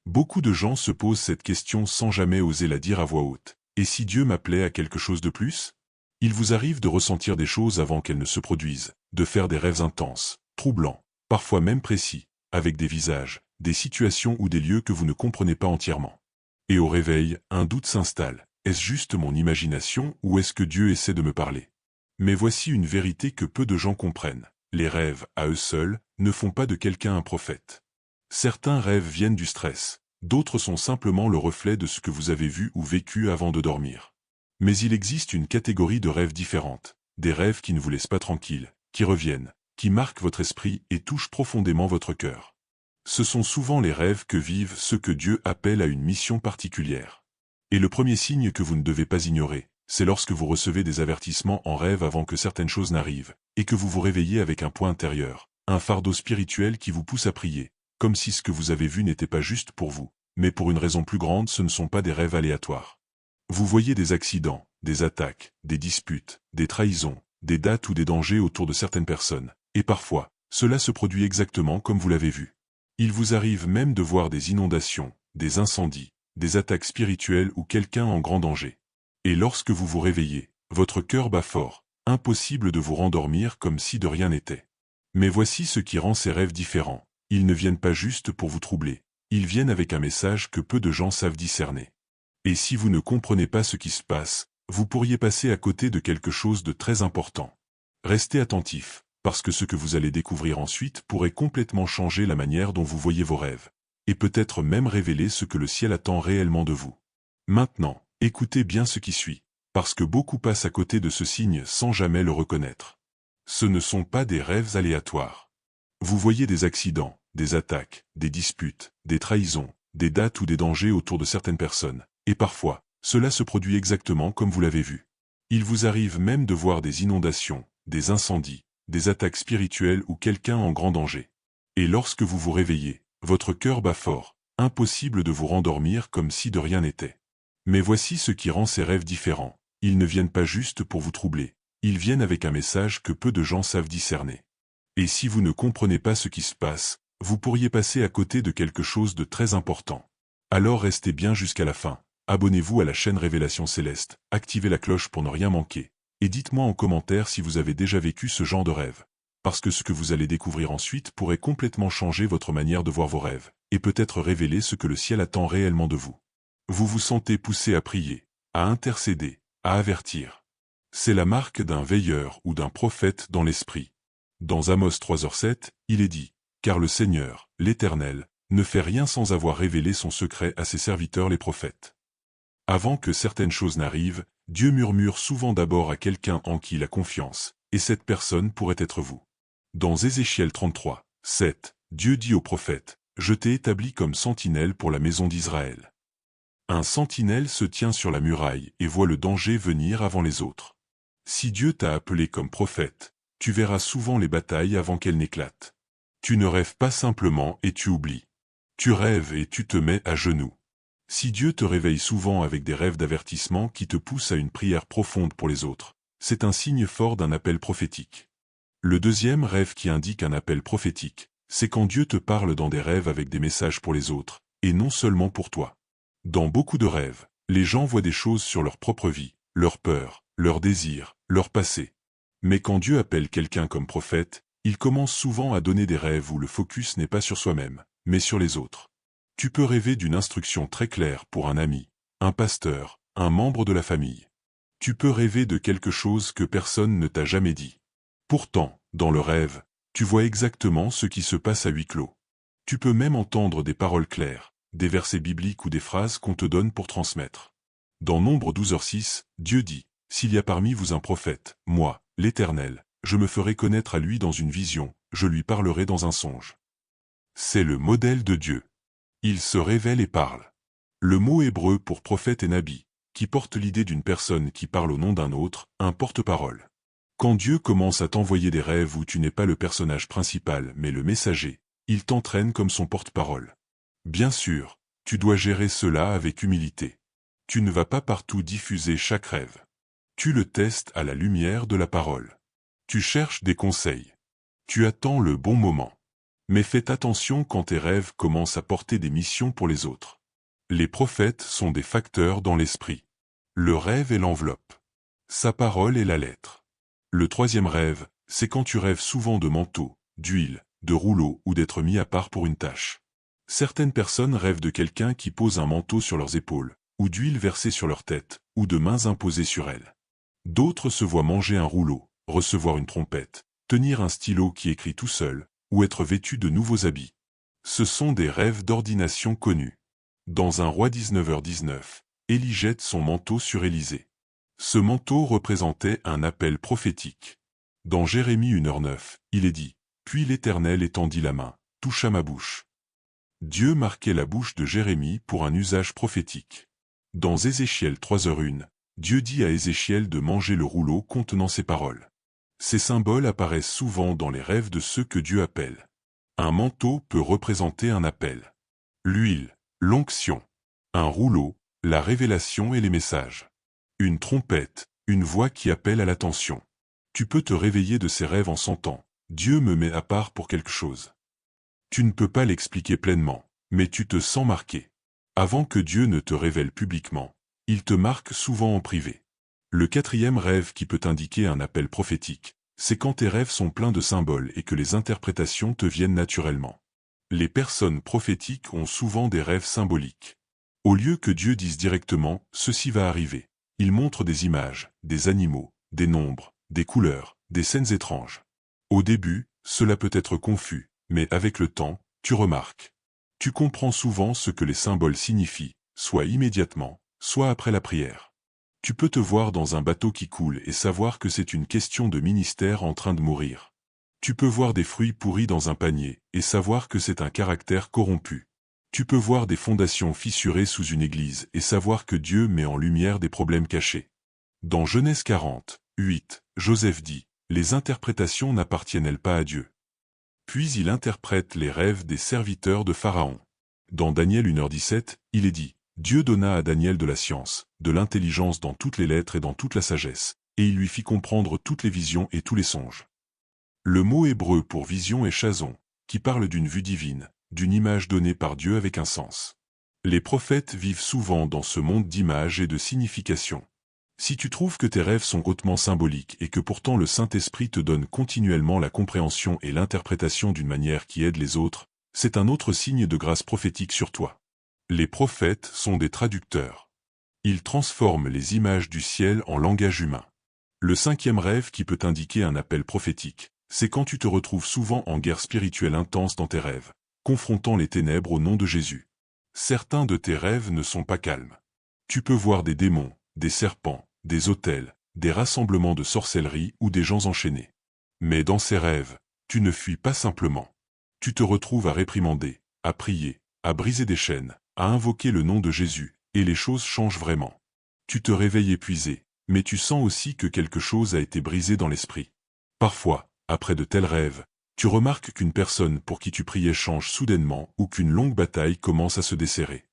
Beaucoup de gens se posent cette question sans jamais oser la dire à voix haute. Et si Dieu m'appelait à quelque chose de plus? Il vous arrive de ressentir des choses avant qu'elles ne se produisent, de faire des rêves intenses, troublants, parfois même précis, avec des visages, des situations ou des lieux que vous ne comprenez pas entièrement. Et au réveil, un doute s'installe. Est-ce juste mon imagination ou est-ce que Dieu essaie de me parler? Mais voici une vérité que peu de gens comprennent. Les rêves, à eux seuls, ne font pas de quelqu'un un prophète. Certains rêves viennent du stress, d'autres sont simplement le reflet de ce que vous avez vu ou vécu avant de dormir. Mais il existe une catégorie de rêves différentes, des rêves qui ne vous laissent pas tranquille, qui reviennent, qui marquent votre esprit et touchent profondément votre cœur. Ce sont souvent les rêves que vivent ceux que Dieu appelle à une mission particulière. Et le premier signe que vous ne devez pas ignorer, c'est lorsque vous recevez des avertissements en rêve avant que certaines choses n'arrivent, et que vous vous réveillez avec un poids intérieur, un fardeau spirituel qui vous pousse à prier, comme si ce que vous avez vu n'était pas juste pour vous, mais pour une raison plus grande. Ce ne sont pas des rêves aléatoires. Vous voyez des accidents, des attaques, des disputes, des trahisons, des dates ou des dangers autour de certaines personnes, et parfois, cela se produit exactement comme vous l'avez vu. Il vous arrive même de voir des inondations, des incendies, des attaques spirituelles ou quelqu'un en grand danger. Et lorsque vous vous réveillez, votre cœur bat fort, impossible de vous rendormir comme si de rien n'était. Mais voici ce qui rend ces rêves différents. Ils ne viennent pas juste pour vous troubler, ils viennent avec un message que peu de gens savent discerner. Et si vous ne comprenez pas ce qui se passe, vous pourriez passer à côté de quelque chose de très important. Restez attentif, parce que ce que vous allez découvrir ensuite pourrait complètement changer la manière dont vous voyez vos rêves, et peut-être même révéler ce que le ciel attend réellement de vous. Maintenant, écoutez bien ce qui suit, parce que beaucoup passent à côté de ce signe sans jamais le reconnaître. Ce ne sont pas des rêves aléatoires. Vous voyez des accidents, des attaques, des disputes, des trahisons, des dates ou des dangers autour de certaines personnes, et parfois, cela se produit exactement comme vous l'avez vu. Il vous arrive même de voir des inondations, des incendies, des attaques spirituelles ou quelqu'un en grand danger. Et lorsque vous vous réveillez, votre cœur bat fort, impossible de vous rendormir comme si de rien n'était. Mais voici ce qui rend ces rêves différents. Ils ne viennent pas juste pour vous troubler, ils viennent avec un message que peu de gens savent discerner. Et si vous ne comprenez pas ce qui se passe, vous pourriez passer à côté de quelque chose de très important. Alors restez bien jusqu'à la fin, abonnez-vous à la chaîne Révélation Céleste, activez la cloche pour ne rien manquer, et dites-moi en commentaire si vous avez déjà vécu ce genre de rêve. Parce que ce que vous allez découvrir ensuite pourrait complètement changer votre manière de voir vos rêves, et peut-être révéler ce que le ciel attend réellement de vous. Vous vous sentez poussé à prier, à intercéder, à avertir. C'est la marque d'un veilleur ou d'un prophète dans l'esprit. Dans Amos 3h7, il est dit, « Car le Seigneur, l'Éternel, ne fait rien sans avoir révélé son secret à ses serviteurs les prophètes. » Avant que certaines choses n'arrivent, Dieu murmure souvent d'abord à quelqu'un en qui il a confiance, et cette personne pourrait être vous. Dans Ézéchiel 33:7, Dieu dit au prophète, « Je t'ai établi comme sentinelle pour la maison d'Israël. » Un sentinelle se tient sur la muraille et voit le danger venir avant les autres. Si Dieu t'a appelé comme prophète, tu verras souvent les batailles avant qu'elles n'éclatent. Tu ne rêves pas simplement et tu oublies. Tu rêves et tu te mets à genoux. Si Dieu te réveille souvent avec des rêves d'avertissement qui te poussent à une prière profonde pour les autres, c'est un signe fort d'un appel prophétique. Le deuxième rêve qui indique un appel prophétique, c'est quand Dieu te parle dans des rêves avec des messages pour les autres, et non seulement pour toi. Dans beaucoup de rêves, les gens voient des choses sur leur propre vie, leurs peurs, leurs désirs, leur passé. Mais quand Dieu appelle quelqu'un comme prophète, il commence souvent à donner des rêves où le focus n'est pas sur soi-même, mais sur les autres. Tu peux rêver d'une instruction très claire pour un ami, un pasteur, un membre de la famille. Tu peux rêver de quelque chose que personne ne t'a jamais dit. Pourtant, dans le rêve, tu vois exactement ce qui se passe à huis clos. Tu peux même entendre des paroles claires, des versets bibliques ou des phrases qu'on te donne pour transmettre. Dans Nombre 12h6, Dieu dit, « S'il y a parmi vous un prophète, moi, l'Éternel, je me ferai connaître à lui dans une vision, je lui parlerai dans un songe. » C'est le modèle de Dieu. Il se révèle et parle. Le mot hébreu pour prophète est nabi, qui porte l'idée d'une personne qui parle au nom d'un autre, un porte-parole. Quand Dieu commence à t'envoyer des rêves où tu n'es pas le personnage principal mais le messager, il t'entraîne comme son porte-parole. Bien sûr, tu dois gérer cela avec humilité. Tu ne vas pas partout diffuser chaque rêve. Tu le testes à la lumière de la parole. Tu cherches des conseils. Tu attends le bon moment. Mais faites attention quand tes rêves commencent à porter des missions pour les autres. Les prophètes sont des facteurs dans l'esprit. Le rêve est l'enveloppe. Sa parole est la lettre. Le troisième rêve, c'est quand tu rêves souvent de manteaux, d'huile, de rouleaux ou d'être mis à part pour une tâche. Certaines personnes rêvent de quelqu'un qui pose un manteau sur leurs épaules, ou d'huile versée sur leur tête, ou de mains imposées sur elles. D'autres se voient manger un rouleau, recevoir une trompette, tenir un stylo qui écrit tout seul, ou être vêtus de nouveaux habits. Ce sont des rêves d'ordination connus. Dans un roi 19h19, Élie jette son manteau sur Élisée. Ce manteau représentait un appel prophétique. Dans Jérémie 1h9, il est dit « Puis l'Éternel étendit la main, toucha ma bouche ». Dieu marquait la bouche de Jérémie pour un usage prophétique. Dans Ézéchiel 3h01, Dieu dit à Ézéchiel de manger le rouleau contenant ces paroles. Ces symboles apparaissent souvent dans les rêves de ceux que Dieu appelle. Un manteau peut représenter un appel. L'huile, l'onction. Un rouleau, la révélation et les messages. Une trompette, une voix qui appelle à l'attention. Tu peux te réveiller de ces rêves en sentant « Dieu me met à part pour quelque chose ». Tu ne peux pas l'expliquer pleinement, mais tu te sens marqué. Avant que Dieu ne te révèle publiquement, il te marque souvent en privé. Le quatrième rêve qui peut indiquer un appel prophétique, c'est quand tes rêves sont pleins de symboles et que les interprétations te viennent naturellement. Les personnes prophétiques ont souvent des rêves symboliques. Au lieu que Dieu dise directement « ceci va arriver », il montre des images, des animaux, des nombres, des couleurs, des scènes étranges. Au début, cela peut être confus, mais avec le temps, tu remarques. Tu comprends souvent ce que les symboles signifient, soit immédiatement, soit après la prière. Tu peux te voir dans un bateau qui coule et savoir que c'est une question de ministère en train de mourir. Tu peux voir des fruits pourris dans un panier et savoir que c'est un caractère corrompu. Tu peux voir des fondations fissurées sous une église et savoir que Dieu met en lumière des problèmes cachés. Dans Genèse 40, 8, Joseph dit « Les interprétations n'appartiennent-elles pas à Dieu ?» Puis il interprète les rêves des serviteurs de Pharaon. Dans Daniel 1h17, il est dit « Dieu donna à Daniel de la science, de l'intelligence dans toutes les lettres et dans toute la sagesse, et il lui fit comprendre toutes les visions et tous les songes. » Le mot hébreu pour vision est chazon, qui parle d'une vue divine, d'une image donnée par Dieu avec un sens. Les prophètes vivent souvent dans ce monde d'images et de significations. Si tu trouves que tes rêves sont hautement symboliques et que pourtant le Saint-Esprit te donne continuellement la compréhension et l'interprétation d'une manière qui aide les autres, c'est un autre signe de grâce prophétique sur toi. Les prophètes sont des traducteurs. Ils transforment les images du ciel en langage humain. Le cinquième rêve qui peut indiquer un appel prophétique, c'est quand tu te retrouves souvent en guerre spirituelle intense dans tes rêves, confrontant les ténèbres au nom de Jésus. Certains de tes rêves ne sont pas calmes. Tu peux voir des démons, des serpents, des autels, des rassemblements de sorcellerie ou des gens enchaînés. Mais dans ces rêves, tu ne fuis pas simplement. Tu te retrouves à réprimander, à prier, à briser des chaînes, à invoquer le nom de Jésus, et les choses changent vraiment. Tu te réveilles épuisé, mais tu sens aussi que quelque chose a été brisé dans l'esprit. Parfois, après de tels rêves, tu remarques qu'une personne pour qui tu priais change soudainement ou qu'une longue bataille commence à se desserrer.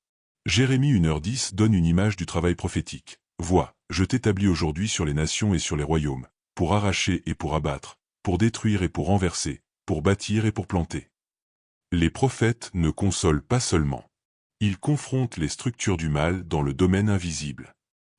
Jérémie 1h10 donne une image du travail prophétique. Vois, je t'établis aujourd'hui sur les nations et sur les royaumes, pour arracher et pour abattre, pour détruire et pour renverser, pour bâtir et pour planter. Les prophètes ne consolent pas seulement. Ils confrontent les structures du mal dans le domaine invisible.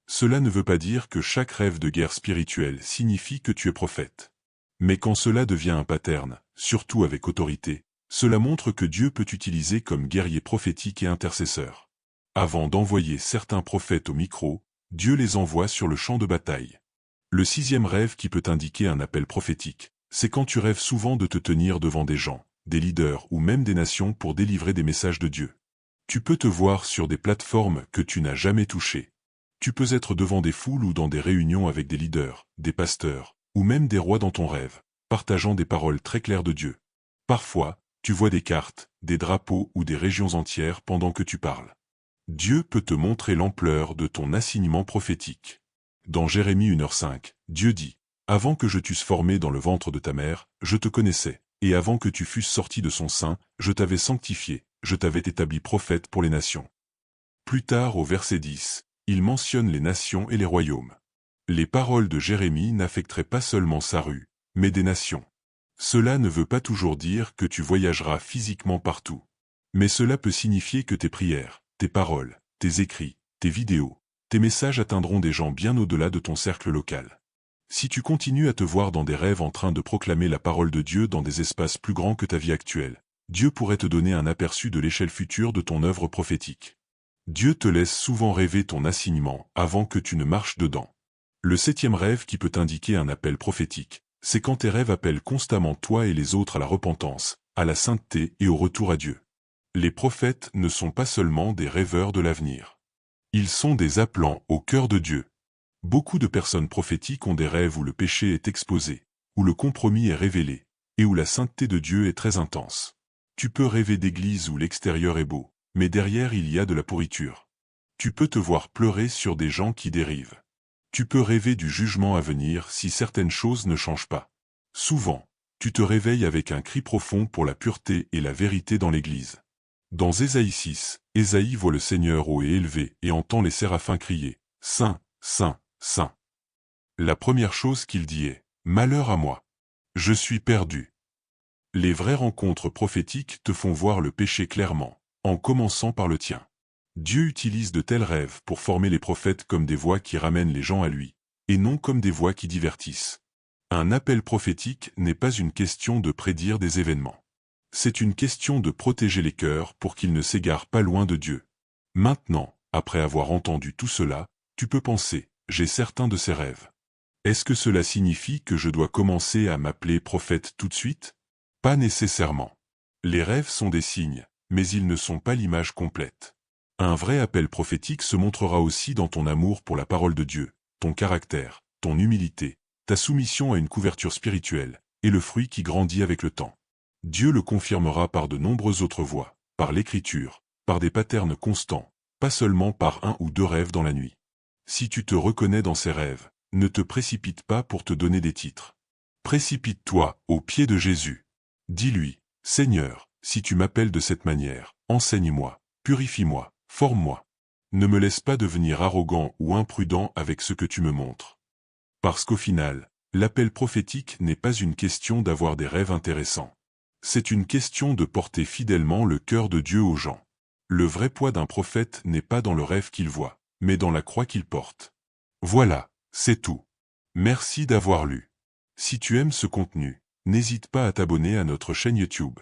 Cela ne veut pas dire que chaque rêve de guerre spirituelle signifie que tu es prophète. Mais quand cela devient un pattern, surtout avec autorité, cela montre que Dieu peut t'utiliser comme guerrier prophétique et intercesseur. Avant d'envoyer certains prophètes au micro, Dieu les envoie sur le champ de bataille. Le sixième rêve qui peut indiquer un appel prophétique, c'est quand tu rêves souvent de te tenir devant des gens, des leaders ou même des nations pour délivrer des messages de Dieu. Tu peux te voir sur des plateformes que tu n'as jamais touchées. Tu peux être devant des foules ou dans des réunions avec des leaders, des pasteurs, ou même des rois dans ton rêve, partageant des paroles très claires de Dieu. Parfois, tu vois des cartes, des drapeaux ou des régions entières pendant que tu parles. Dieu peut te montrer l'ampleur de ton assignement prophétique. Dans Jérémie 1h5, Dieu dit « Avant que je t'eusse formé dans le ventre de ta mère, je te connaissais, et avant que tu fusses sorti de son sein, je t'avais sanctifié, je t'avais établi prophète pour les nations. » Plus tard au verset 10, il mentionne les nations et les royaumes. Les paroles de Jérémie n'affecteraient pas seulement sa rue, mais des nations. Cela ne veut pas toujours dire que tu voyageras physiquement partout. Mais cela peut signifier que tes prières, tes paroles, tes écrits, tes vidéos, tes messages atteindront des gens bien au-delà de ton cercle local. Si tu continues à te voir dans des rêves en train de proclamer la parole de Dieu dans des espaces plus grands que ta vie actuelle, Dieu pourrait te donner un aperçu de l'échelle future de ton œuvre prophétique. Dieu te laisse souvent rêver ton assignement avant que tu ne marches dedans. Le 7e rêve qui peut indiquer un appel prophétique, c'est quand tes rêves appellent constamment toi et les autres à la repentance, à la sainteté et au retour à Dieu. Les prophètes ne sont pas seulement des rêveurs de l'avenir. Ils sont des appelants au cœur de Dieu. Beaucoup de personnes prophétiques ont des rêves où le péché est exposé, où le compromis est révélé, et où la sainteté de Dieu est très intense. Tu peux rêver d'église où l'extérieur est beau, mais derrière il y a de la pourriture. Tu peux te voir pleurer sur des gens qui dérivent. Tu peux rêver du jugement à venir si certaines choses ne changent pas. Souvent, tu te réveilles avec un cri profond pour la pureté et la vérité dans l'Église. Dans Ésaïe 6, Ésaïe voit le Seigneur haut et élevé et entend les séraphins crier « Saint, Saint, Saint ». La première chose qu'il dit est « Malheur à moi. Je suis perdu ». Les vraies rencontres prophétiques te font voir le péché clairement, en commençant par le tien. Dieu utilise de tels rêves pour former les prophètes comme des voix qui ramènent les gens à lui, et non comme des voix qui divertissent. Un appel prophétique n'est pas une question de prédire des événements. C'est une question de protéger les cœurs pour qu'ils ne s'égarent pas loin de Dieu. Maintenant, après avoir entendu tout cela, tu peux penser, j'ai certains de ces rêves. Est-ce que cela signifie que je dois commencer à m'appeler prophète tout de suite? Pas nécessairement. Les rêves sont des signes, mais ils ne sont pas l'image complète. Un vrai appel prophétique se montrera aussi dans ton amour pour la parole de Dieu, ton caractère, ton humilité, ta soumission à une couverture spirituelle, et le fruit qui grandit avec le temps. Dieu le confirmera par de nombreuses autres voies, par l'écriture, par des patterns constants, pas seulement par 1 ou 2 rêves dans la nuit. Si tu te reconnais dans ces rêves, ne te précipite pas pour te donner des titres. Précipite-toi aux pieds de Jésus. Dis-lui, Seigneur, si tu m'appelles de cette manière, enseigne-moi, purifie-moi, forme-moi. Ne me laisse pas devenir arrogant ou imprudent avec ce que tu me montres. Parce qu'au final, l'appel prophétique n'est pas une question d'avoir des rêves intéressants. C'est une question de porter fidèlement le cœur de Dieu aux gens. Le vrai poids d'un prophète n'est pas dans le rêve qu'il voit, mais dans la croix qu'il porte. Voilà, c'est tout. Merci d'avoir lu. Si tu aimes ce contenu, n'hésite pas à t'abonner à notre chaîne YouTube.